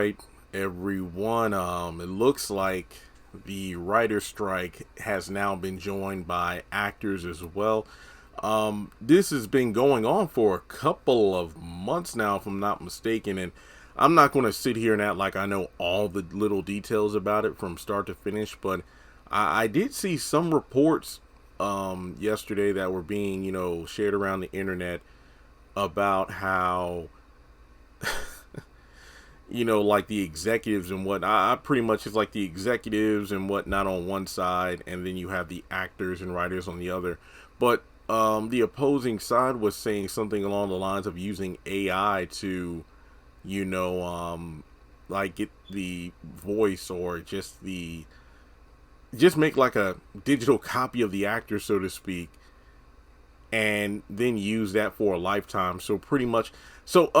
right, everyone. It looks like the writer's strike has now been joined by actors as well. This has been going on for a couple of months now, if I'm not mistaken, and I'm not going to sit here and act like I know all the little details about it from start to finish, but I did see some reports yesterday that were being, shared around the internet about how like the executives and what I pretty much is like the executives and whatnot on one side, and then you have the actors and writers on the other. But the opposing side was saying something along the lines of using AI to, you know, like get the voice or just make like a digital copy of the actor, so to speak, and then use that for a lifetime. So pretty much, so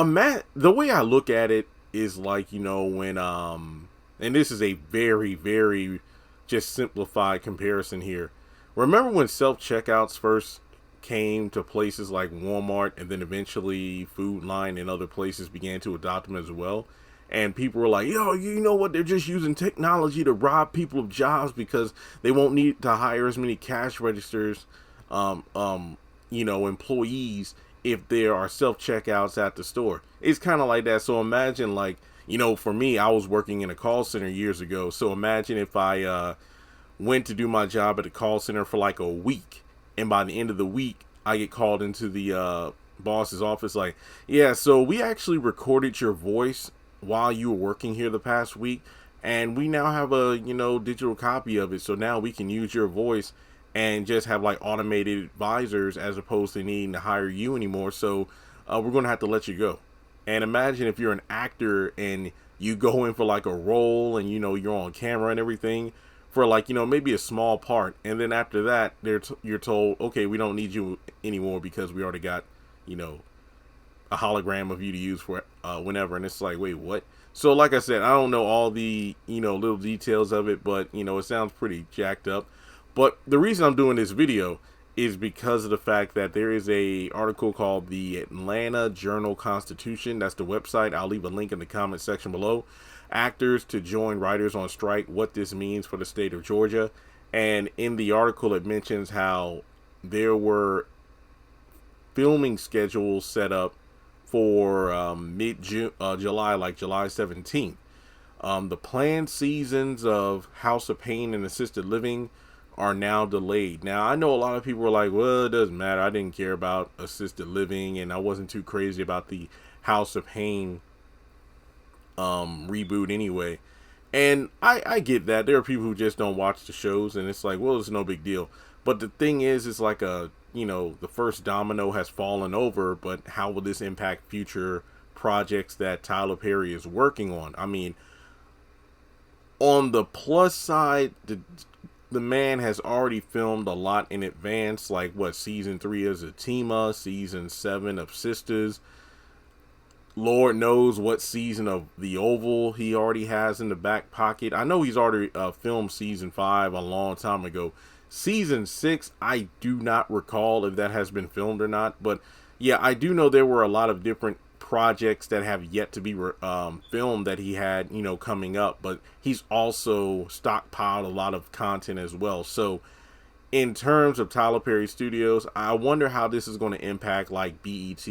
the way I look at it is like, when and this is a very very just simplified comparison here. Remember when self checkouts first came to places like Walmart, and then eventually Food Line and other places began to adopt them as well? And people were like, yo, you know what? They're just using technology to rob people of jobs because they won't need to hire as many cash registers, employees if there are self checkouts at the store. It's kind of like that. So imagine, like, for me, I was working in a call center years ago. So imagine if I went to do my job at a call center for like a week, and by the end of the week, I get called into the boss's office like, yeah, so we actually recorded your voice while you were working here the past week, and we now have a digital copy of it, so now we can use your voice and just have like automated advisors as opposed to needing to hire you anymore. So we're gonna have to let you go. And imagine if you're an actor and you go in for like a role, and you're on camera and everything for like maybe a small part, and then after that you're told, okay, we don't need you anymore because we already got a hologram of you to use for whenever. And it's like, wait, what? So like I said, I don't know all the little details of it, but it sounds pretty jacked up. But the reason I'm doing this video is because of the fact that there is a article called the Atlanta Journal-Constitution. That's the website. I'll leave a link in the comment section below. Actors to join writers on strike, what this means for the state of Georgia. And in the article, it mentions how there were filming schedules set up for July, like July 17th. The planned seasons of House of Payne and Assisted Living are now delayed. Now, I know a lot of people are like, well, it doesn't matter. I didn't care about Assisted Living, and I wasn't too crazy about the House of Payne reboot anyway. And I get that. There are people who just don't watch the shows, and it's like, well, it's no big deal. But the thing is, it's like the first domino has fallen over, but how will this impact future projects that Tyler Perry is working on? I mean, on the plus side, the man has already filmed a lot in advance, like season 3 of Zatima, season 7 of Sisters. Lord knows what season of The Oval he already has in the back pocket. I know he's already filmed season 5 a long time ago. Season 6, I do not recall if that has been filmed or not. But yeah, I do know there were a lot of different projects that have yet to be filmed that he had, coming up. But he's also stockpiled a lot of content as well. So in terms of Tyler Perry Studios, I wonder how this is going to impact like BET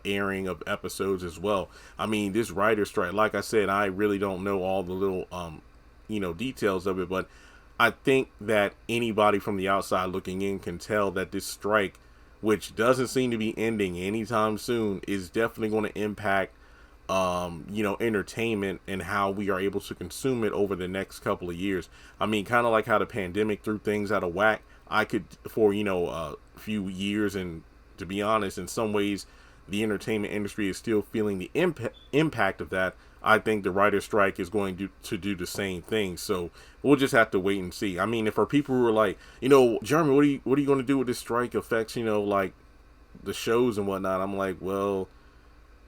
airing of episodes as well. I mean, this writer's strike, like I said, I really don't know all the little details of it, but I think that anybody from the outside looking in can tell that this strike, which doesn't seem to be ending anytime soon, is definitely going to impact entertainment and how we are able to consume it over the next couple of years. I mean, kind of like how the pandemic threw things out of whack. I could, for a few years, and to be honest, in some ways the entertainment industry is still feeling the impact of that. I think the writer's strike is going to do the same thing. So we'll just have to wait and see. I mean, if for people who are like, Jeremy, what are you going to do with this strike affects, like the shows and whatnot? I'm like, well,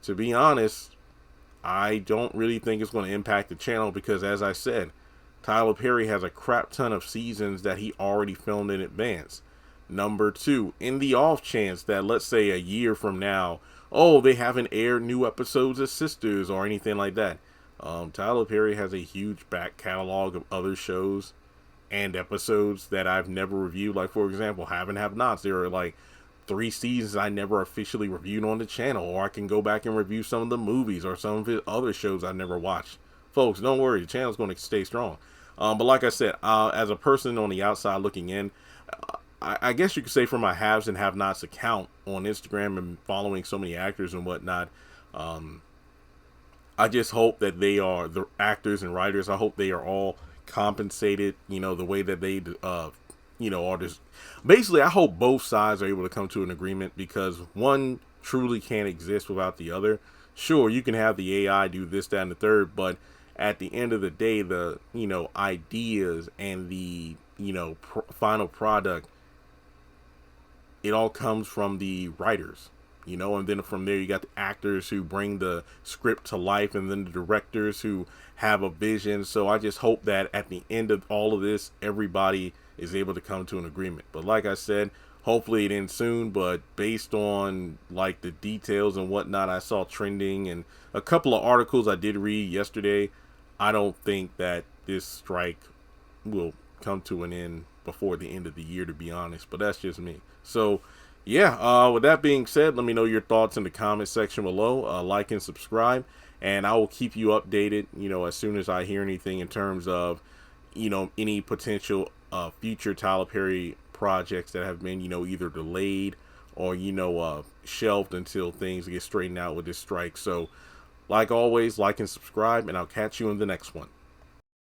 to be honest, I don't really think it's going to impact the channel because, as I said, Tyler Perry has a crap ton of seasons that he already filmed in advance. Number 2, in the off chance that, let's say, a year from now, they haven't aired new episodes of Sisters or anything like that, Tyler Perry has a huge back catalog of other shows and episodes that I've never reviewed. Like, for example, Have and Have Nots. There are like 3 seasons I never officially reviewed on the channel, or I can go back and review some of the movies or some of his other shows I never watched. Folks, don't worry, the channel's going to stay strong. But like I said, as a person on the outside looking in, I guess you could say from my haves and have nots account on Instagram and following so many actors and whatnot, I just hope that they are, the actors and writers, I hope they are all compensated, the way that they, are just, basically, I hope both sides are able to come to an agreement, because one truly can't exist without the other. Sure, you can have the AI do this, that, and the third, but at the end of the day, the, ideas and the, final product, it all comes from the writers, and then from there you got the actors who bring the script to life, and then the directors who have a vision. So I just hope that at the end of all of this, everybody is able to come to an agreement. But like I said, hopefully it ends soon, but based on like the details and whatnot I saw trending and a couple of articles I did read yesterday, I don't think that this strike will come to an end before the end of the year, to be honest, but that's just me. So yeah, with that being said, let me know your thoughts in the comment section below. Like and subscribe, and I will keep you updated, as soon as I hear anything in terms of, any potential future Tyler Perry projects that have been, either delayed or, shelved until things get straightened out with this strike. So like always, like and subscribe, and I'll catch you in the next one.